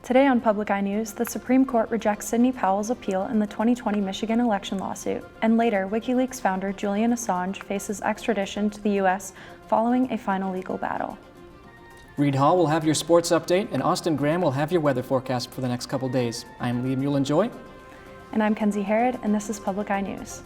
Today on Public Eye News, the Supreme Court rejects Sidney Powell's appeal in the 2020 Michigan election lawsuit, and later, WikiLeaks founder Julian Assange faces extradition to the U.S. following a final legal battle. Reed Hall will have your sports update, and Austin Graham will have your weather forecast for the next couple days. I'm Liam Muellenjoy. And I'm Kenzie Harrod, and this is Public Eye News.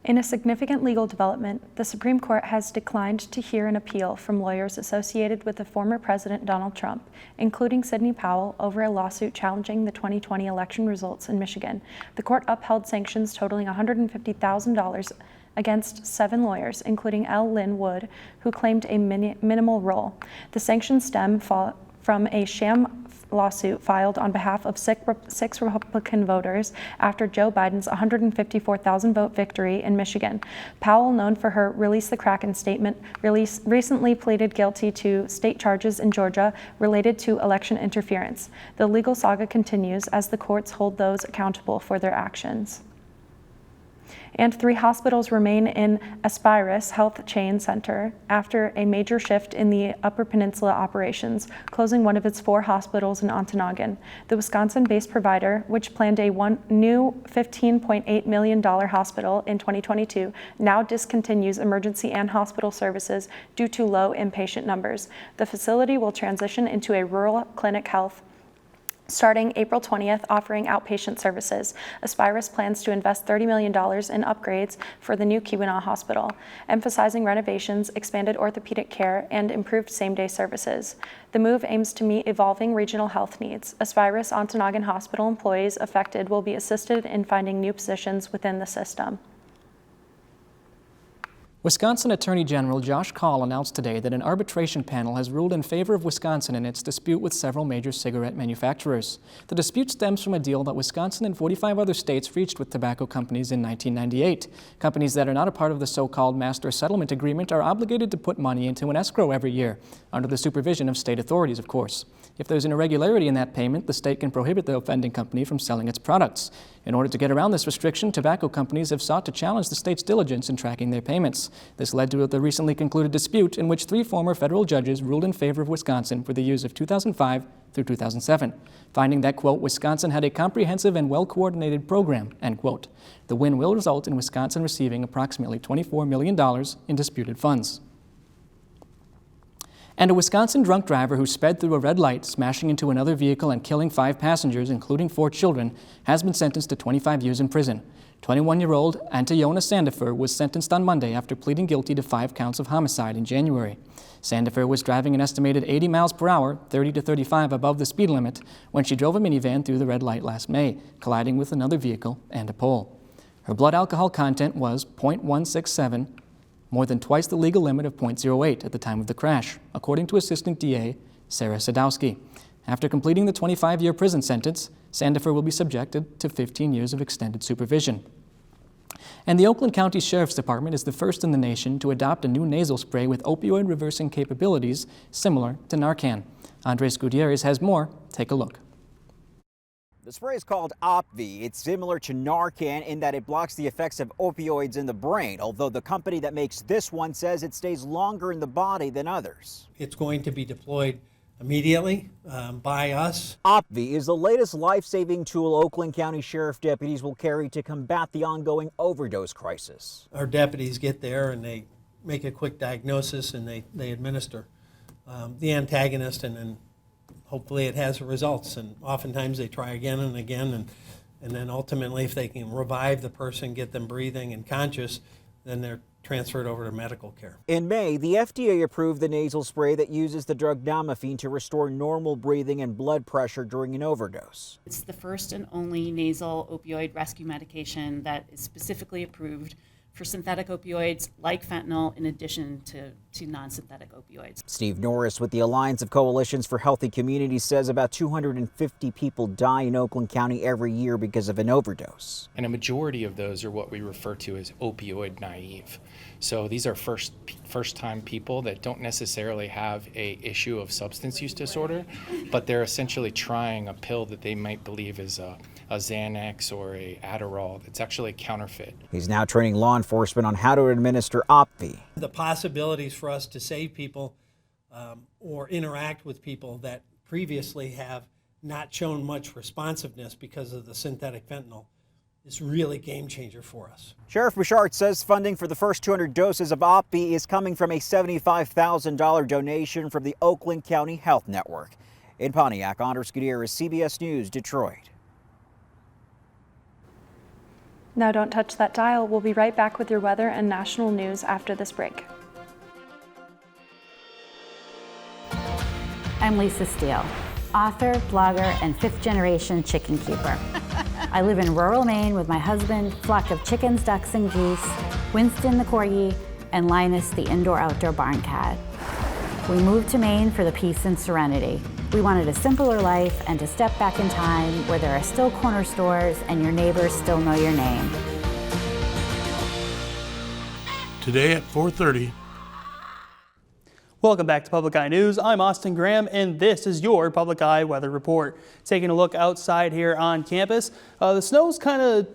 In a significant legal development, the Supreme Court has declined to hear an appeal from lawyers associated with the former President Donald Trump, including Sidney Powell, over a lawsuit challenging the 2020 election results in Michigan. The court upheld sanctions totaling $150,000 against 7 lawyers, including L. Lynn Wood, who claimed a minimal role. The sanctions stem from a sham lawsuit filed on behalf of 6 Republican voters after Joe Biden's 154,000 vote victory in Michigan. Powell, known for her Release the Kraken statement, recently pleaded guilty to state charges in Georgia related to election interference. The legal saga continues as the courts hold those accountable for their actions. And 3 hospitals remain in Aspirus Health Chain Center after a major shift in the Upper Peninsula operations, closing one of its 4 hospitals in Ontonagon. The Wisconsin-based provider, which planned a new $15.8 million hospital in 2022, now discontinues emergency and hospital services due to low inpatient numbers. The facility will transition into a rural clinic health starting April 20th, offering outpatient services. Aspirus plans to invest $30 million in upgrades for the new Keweenaw Hospital, emphasizing renovations, expanded orthopedic care, and improved same-day services. The move aims to meet evolving regional health needs. Aspirus Ontonagon Hospital employees affected will be assisted in finding new positions within the system. Wisconsin Attorney General Josh Kaul announced today that an arbitration panel has ruled in favor of Wisconsin in its dispute with several major cigarette manufacturers. The dispute stems from a deal that Wisconsin and 45 other states reached with tobacco companies in 1998. Companies that are not a part of the so-called Master Settlement Agreement are obligated to put money into an escrow every year, under the supervision of state authorities, of course. If there's an irregularity in that payment, the state can prohibit the offending company from selling its products. In order to get around this restriction, tobacco companies have sought to challenge the state's diligence in tracking their payments. This led to the recently concluded dispute in which 3 former federal judges ruled in favor of Wisconsin for the years of 2005 through 2007, finding that, quote, Wisconsin had a comprehensive and well-coordinated program, end quote. The win will result in Wisconsin receiving approximately $24 million in disputed funds. And a Wisconsin drunk driver who sped through a red light, smashing into another vehicle and killing 5 passengers, including 4 children, has been sentenced to 25 years in prison. 21-year-old Antayona Sandifer was sentenced on Monday after pleading guilty to 5 counts of homicide in January. Sandifer was driving an estimated 80 miles per hour, 30 to 35 above the speed limit, when she drove a minivan through the red light last May, colliding with another vehicle and a pole. Her blood alcohol content was .167, more than twice the legal limit of .08 at the time of the crash, according to Assistant DA Sarah Sadowski. After completing the 25-year prison sentence, Sandifer will be subjected to 15 years of extended supervision. And the Oakland County Sheriff's Department is the first in the nation to adopt a new nasal spray with opioid reversing capabilities similar to Narcan. Andres Gutierrez has more. Take a look. The spray is called OPV. It's similar to Narcan in that it blocks the effects of opioids in the brain, although the company that makes this one says it stays longer in the body than others. It's going to be deployed immediately by us. OPV is the latest life-saving tool Oakland County Sheriff deputies will carry to combat the ongoing overdose crisis. Our deputies get there and they make a quick diagnosis and they administer the antagonist, and then hopefully it has results, and oftentimes they try again and again, and then ultimately if they can revive the person, get them breathing and conscious, then they're transferred over to medical care. In May, the FDA approved the nasal spray that uses the drug Namifene to restore normal breathing and blood pressure during an overdose. It's the first and only nasal opioid rescue medication that is specifically approved for synthetic opioids like fentanyl in addition to non-synthetic opioids. Steve Norris with the Alliance of Coalitions for Healthy Communities says about 250 people die in Oakland County every year because of an overdose. And a majority of those are what we refer to as opioid naive. So these are first-time people that don't necessarily have a issue of substance use disorder, but they're essentially trying a pill that they might believe is a Xanax or a Adderall that's actually counterfeit. He's now training law enforcement on how to administer OPVI. The possibilities for us to save people or interact with people that previously have not shown much responsiveness because of the synthetic fentanyl is really a game changer for us. Sheriff Bouchard says funding for the first 200 doses of OPVI is coming from a $75,000 donation from the Oakland County Health Network. In Pontiac, Andres Gutierrez, CBS News, Detroit. Now don't touch that dial. We'll be right back with your weather and national news after this break. I'm Lisa Steele, author, blogger, and fifth-generation chicken keeper. I live in rural Maine with my husband, flock of chickens, ducks, and geese, Winston the corgi, and Linus the indoor-outdoor barn cat. We moved to Maine for the peace and serenity. We wanted a simpler life and to step back in time where there are still corner stores and your neighbors still know your name. Today at 4:30. Welcome back to Public Eye News. I'm Austin Graham, and this is your Public Eye Weather Report. Taking a look outside here on campus, the snow's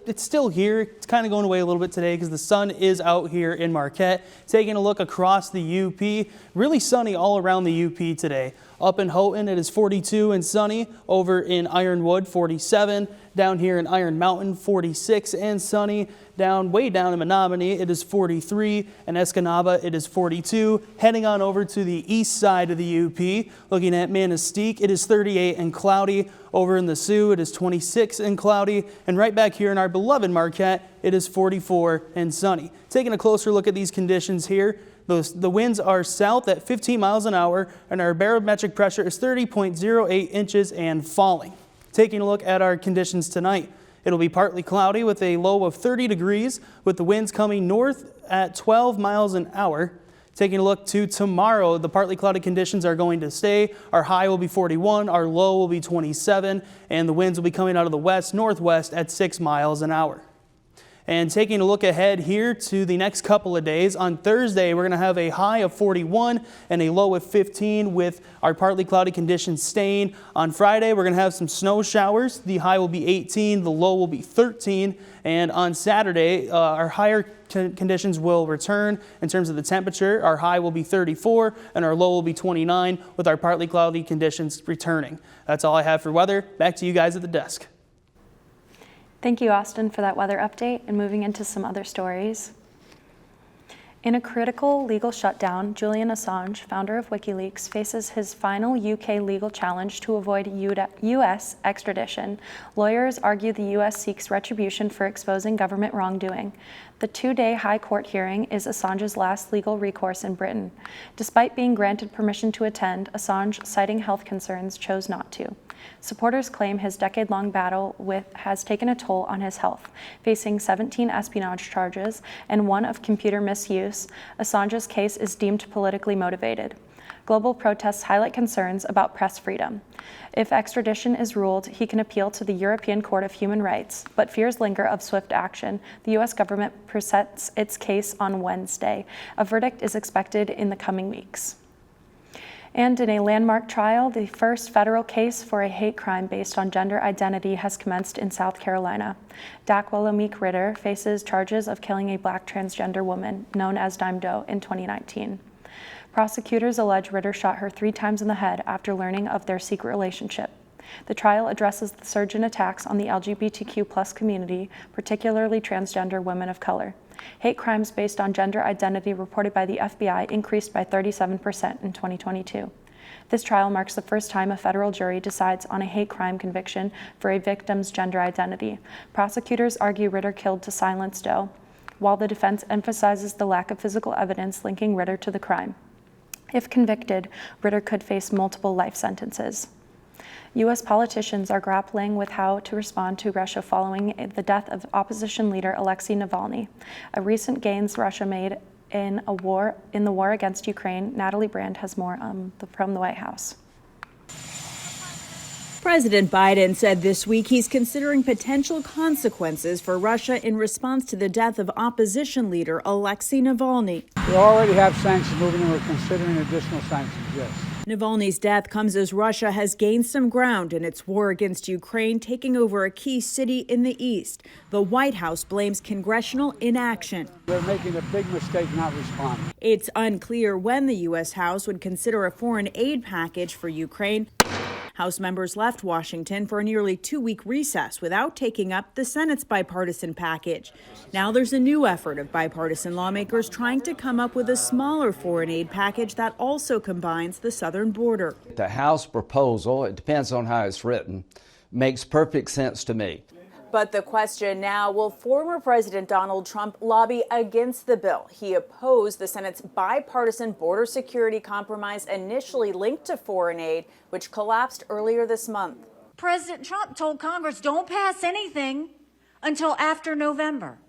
it's still here. It's kind of going away a little bit today because the sun is out here in Marquette. Taking a look across the UP, really sunny all around the UP today. Up in Houghton, it is 42 and sunny. Over in Ironwood, 47. Down here in Iron Mountain, 46 and sunny. Way down in Menominee, it is 43. In Escanaba, it is 42. Heading on over to the east side of the UP, looking at Manistee, it is 38 and cloudy. Over in the Sioux, it is 26 and cloudy. And right back here in our beloved Marquette, it is 44 and sunny. Taking a closer look at these conditions here, the winds are south at 15 miles an hour, and our barometric pressure is 30.08 inches and falling. Taking a look at our conditions tonight, it'll be partly cloudy with a low of 30 degrees, with the winds coming north at 12 miles an hour. Taking a look to tomorrow, the partly cloudy conditions are going to stay. Our high will be 41, our low will be 27, and the winds will be coming out of the west-northwest at 6 miles an hour. And taking a look ahead here to the next couple of days, on Thursday we're going to have a high of 41 and a low of 15 with our partly cloudy conditions staying. On Friday we're going to have some snow showers. The high will be 18, the low will be 13. And on Saturday our higher conditions will return in terms of the temperature. Our high will be 34 and our low will be 29 with our partly cloudy conditions returning. That's all I have for weather. Back to you guys at the desk. Thank you, Austin, for that weather update, and moving into some other stories. In a critical legal shutdown, Julian Assange, founder of WikiLeaks, faces his final UK legal challenge to avoid U.S. extradition. Lawyers argue the U.S. seeks retribution for exposing government wrongdoing. The two-day High Court hearing is Assange's last legal recourse in Britain. Despite being granted permission to attend, Assange, citing health concerns, chose not to. Supporters claim his decade-long battle has taken a toll on his health. Facing 17 espionage charges and one of computer misuse, Assange's case is deemed politically motivated. Global protests highlight concerns about press freedom. If extradition is ruled, he can appeal to the European Court of Human Rights, but fears linger of swift action. The U.S. government presents its case on Wednesday. A verdict is expected in the coming weeks. And in a landmark trial, the first federal case for a hate crime based on gender identity has commenced in South Carolina. Daquella Meek Ritter faces charges of killing a black transgender woman known as Dime Doe in 2019. Prosecutors allege Ritter shot her 3 times in the head after learning of their secret relationship. The trial addresses the surge in attacks on the LGBTQ+ community, particularly transgender women of color. Hate crimes based on gender identity reported by the FBI increased by 37% in 2022. This trial marks the first time a federal jury decides on a hate crime conviction for a victim's gender identity. Prosecutors argue Ritter killed to silence Doe, while the defense emphasizes the lack of physical evidence linking Ritter to the crime. If convicted, Ritter could face multiple life sentences. U.S. politicians are grappling with how to respond to Russia following the death of opposition leader Alexei Navalny. A recent gains Russia made in the war against Ukraine. Natalie Brand has more from the White House. President Biden said this week he's considering potential consequences for Russia in response to the death of opposition leader Alexei Navalny. We already have sanctions moving and we're considering additional sanctions, yes. Navalny's death comes as Russia has gained some ground in its war against Ukraine, taking over a key city in the east. The White House blames congressional inaction. They're making a big mistake not responding. It's unclear when the U.S. House would consider a foreign aid package for Ukraine. House members left Washington for a nearly 2-week recess without taking up the Senate's bipartisan package. Now there's a new effort of bipartisan lawmakers trying to come up with a smaller foreign aid package that also combines the southern border. The House proposal, it depends on how it's written, makes perfect sense to me. But the question now, will former President Donald Trump lobby against the bill? He opposed the Senate's bipartisan border security compromise initially linked to foreign aid, which collapsed earlier this month. President Trump told Congress, don't pass anything until after November.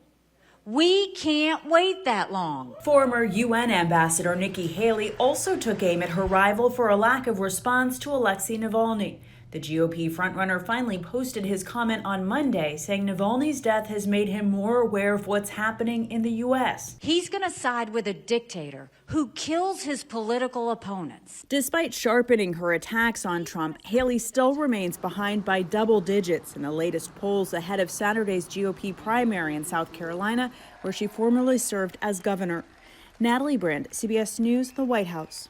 We can't wait that long. Former UN Ambassador Nikki Haley also took aim at her rival for a lack of response to Alexei Navalny. The GOP frontrunner finally posted his comment on Monday, saying Navalny's death has made him more aware of what's happening in the U.S. He's going to side with a dictator who kills his political opponents. Despite sharpening her attacks on Trump, Haley still remains behind by double digits in the latest polls ahead of Saturday's GOP primary in South Carolina, where she formerly served as governor. Natalie Brand, CBS News, the White House.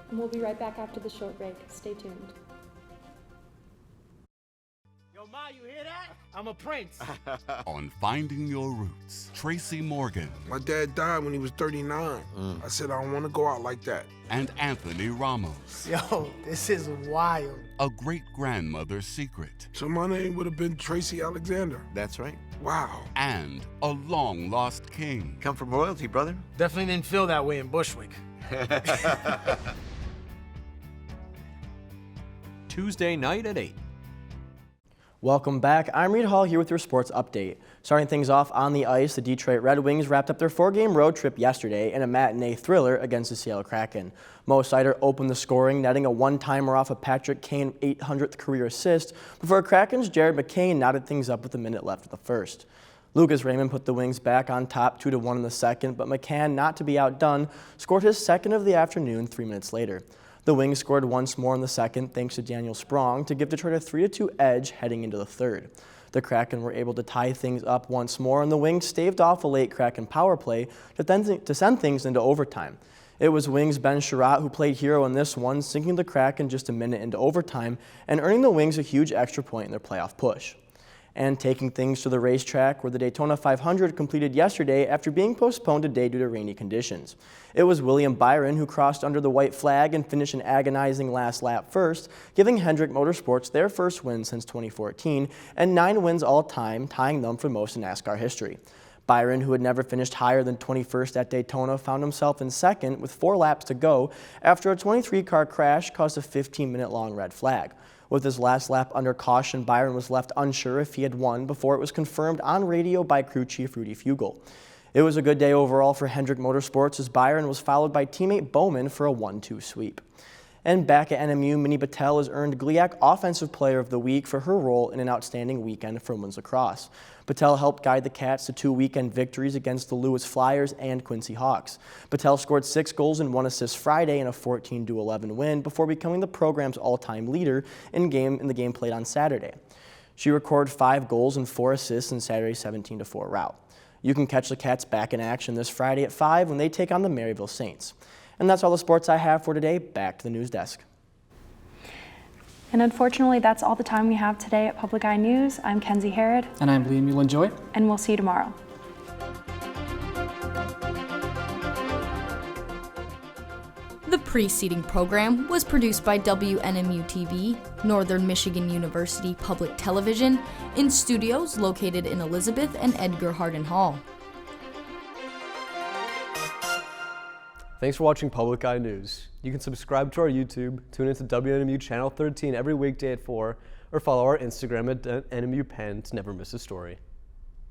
And we'll be right back after the short break. Stay tuned. Yo, Ma, you hear that? I'm a prince. On Finding Your Roots, Tracy Morgan. My dad died when he was 39. I said, I don't want to go out like that. And Anthony Ramos. Yo, this is wild. A great-grandmother's secret. So my name would have been Tracy Alexander. That's right. Wow. And a long-lost king. Come from royalty, brother. Definitely didn't feel that way in Bushwick. Tuesday night at 8. Welcome back. I'm Reed Hall here with your sports update. Starting things off on the ice, the Detroit Red Wings wrapped up their 4-game road trip yesterday in a matinee thriller against the Seattle Kraken. Mo Seider opened the scoring, netting a one-timer off of Patrick Kane's 800th career assist before Kraken's Jared McCain knotted things up with a minute left of the first. Lucas Raymond put the Wings back on top 2-1 in the second, but McCann, not to be outdone, scored his second of the afternoon 3 minutes later. The Wings scored once more in the second thanks to Daniel Sprong to give Detroit a 3-2 edge heading into the third. The Kraken were able to tie things up once more, and the Wings staved off a late Kraken power play to send things into overtime. It was Wings' Ben Sherratt who played hero in this one, sinking the Kraken just a minute into overtime and earning the Wings a huge extra point in their playoff push. And taking things to the racetrack, where the Daytona 500 completed yesterday after being postponed today due to rainy conditions. It was William Byron who crossed under the white flag and finished an agonizing last lap first, giving Hendrick Motorsports their first win since 2014 and 9 wins all time, tying them for most in NASCAR history. Byron, who had never finished higher than 21st at Daytona, found himself in second with 4 laps to go after a 23-car crash caused a 15-minute-long red flag. With his last lap under caution, Byron was left unsure if he had won before it was confirmed on radio by crew chief Rudy Fugle. It was a good day overall for Hendrick Motorsports as Byron was followed by teammate Bowman for a 1-2 sweep. And back at NMU, Minnie Patel has earned GLIAC Offensive Player of the Week for her role in an outstanding weekend for women's lacrosse. Patel helped guide the Cats to 2 weekend victories against the Lewis Flyers and Quincy Hawks. Patel scored 6 goals and 1 assist Friday in a 14-11 win before becoming the program's all-time leader in the game played on Saturday. She recorded 5 goals and 4 assists in Saturday's 17-4 rout. You can catch the Cats back in action this Friday at 5 when they take on the Maryville Saints. And that's all the sports I have for today. Back to the news desk. And unfortunately, that's all the time we have today at Public Eye News. I'm Kenzie Harrod. And I'm Liam Mulan-Joy. And we'll see you tomorrow. The preceding program was produced by WNMU-TV, Northern Michigan University Public Television, in studios located in Elizabeth and Edgar Hardin Hall. Thanks for watching Public Eye News. You can subscribe to our YouTube, tune into WNMU Channel 13 every weekday at 4, or follow our Instagram at NMU Penn to never miss a story.